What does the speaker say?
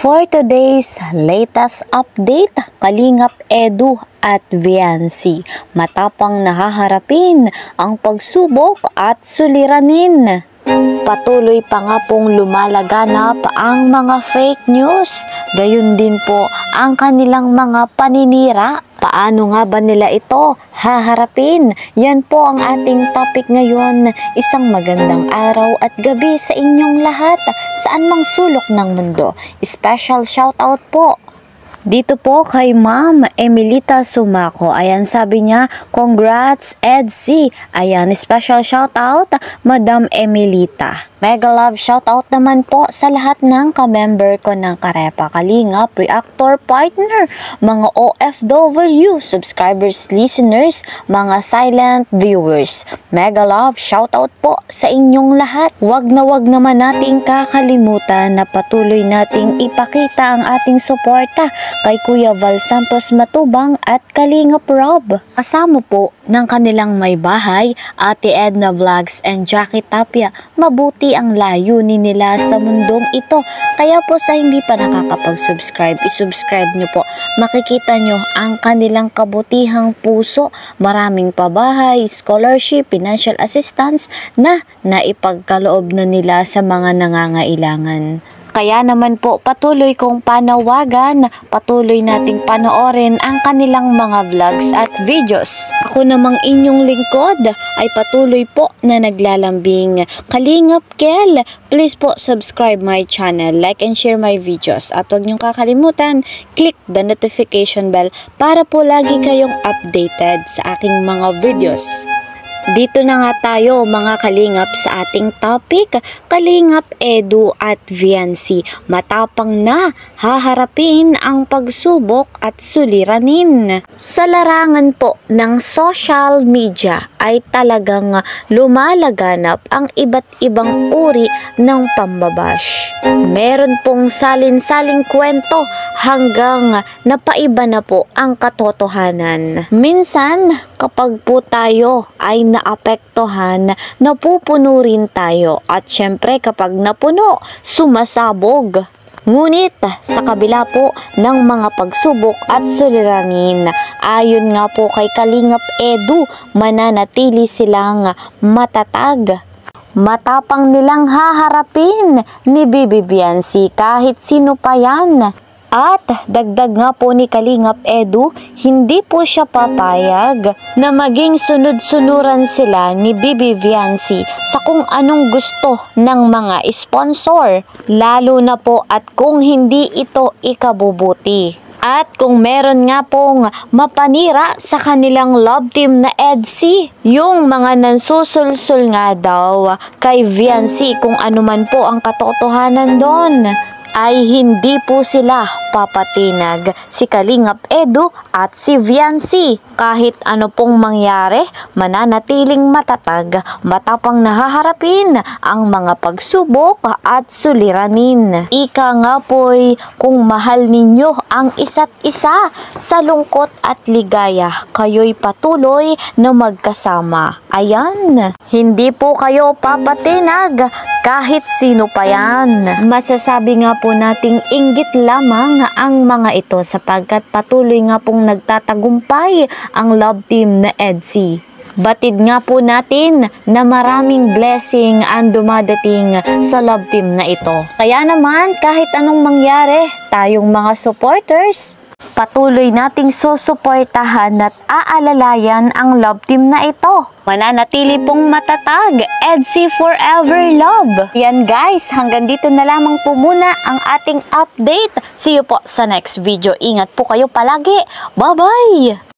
For today's latest update, Kalingap Edu at Viancy matapang nahaharapin ang pagsubok at suliranin. Patuloy pa nga pong lumalaganap ang mga fake news, gayon din po ang kanilang mga paninira. Paano nga ba nila ito haharapin? Yan po ang ating topic ngayon. Isang magandang araw at gabi sa inyong lahat, saan mang sulok ng mundo. Special shoutout po dito po kay Ma'am Emilita Sumaco. Ayan, sabi niya, congrats EDC. Ayan, special shoutout Madam Emilita. Mega love shoutout naman po sa lahat ng ka-member ko ng Karepa Kalingap Reactor Partner, mga OFW, subscribers, listeners, mga silent viewers. Mega love shoutout po sa inyong lahat. Wag naman nating kakalimutan na patuloy nating ipakita ang ating suporta kay Kuya Val Santos Matubang at Kalingap Rob. Kasama po ng kanilang may bahay, Ate Edna Vlogs and Jackie Tapia. Mabuti ang layunin nila sa mundong ito. Kaya po sa hindi pa nakakapag-subscribe, isubscribe nyo po. Makikita nyo ang kanilang kabutihang puso. Maraming pabahay, scholarship, financial assistance na naipagkaloob na nila sa mga nangangailangan. Kaya naman po patuloy kong panawagan, patuloy nating panoorin ang kanilang mga vlogs at videos. Ako namang inyong lingkod ay patuloy po na naglalambing. Kalingap Kel, please po subscribe my channel, like and share my videos. At huwag niyong kakalimutan, click the notification bell para po lagi kayong updated sa aking mga videos. Dito na nga tayo mga kalingap sa ating topic, Kalingap Edu at Viancy matapang na haharapin ang pagsubok at suliranin. Sa larangan po ng social media ay talagang lumalaganap ang iba't ibang uri ng pambabash. Meron pong salin-saling kwento hanggang napaiba na po ang katotohanan. Minsan kapag po tayo ay naapektuhan, napupuno rin tayo at syempre kapag napuno, sumasabog. Ngunit sa kabila po ng mga pagsubok at suliranin, ayon nga po kay Kalingap Edu, mananatili silang matatag. Matapang nilang haharapin ni Bibi Viancy kahit sino pa yan. At dagdag nga po ni Kalingap Edu, hindi po siya papayag na maging sunod-sunuran sila ni Bibi Viancy sa kung anong gusto ng mga sponsor, lalo na po at kung hindi ito ikabubuti. At kung meron nga pong mapanira sa kanilang love team na EDC, yung mga nansusulsul nga daw kay Viancy kung ano man po ang katotohanan doon, ay hindi po sila papatinag, si Kalingap Edu at si Viancy. Kahit ano pong mangyari, mananatiling matatag, matapang nahaharapin ang mga pagsubok at suliranin. Ika nga po'y kung mahal ninyo ang isa't isa sa lungkot at ligaya, kayo'y patuloy na magkasama. Ayan, hindi po kayo papatinag kahit sino pa yan. Masasabi nga po nating inggit lamang ang mga ito sapagkat patuloy nga pong nagtatagumpay ang love team na EDC. Batid nga po natin na maraming blessing ang dumadating sa love team na ito. Kaya naman kahit anong mangyari, tayong mga supporters, patuloy nating susuportahan at aalalayan ang love team na ito. Mananatili pong matatag, EDC Forever Love. Yan guys, hanggang dito na lamang po muna ang ating update. See you po sa next video. Ingat po kayo palagi. Bye-bye!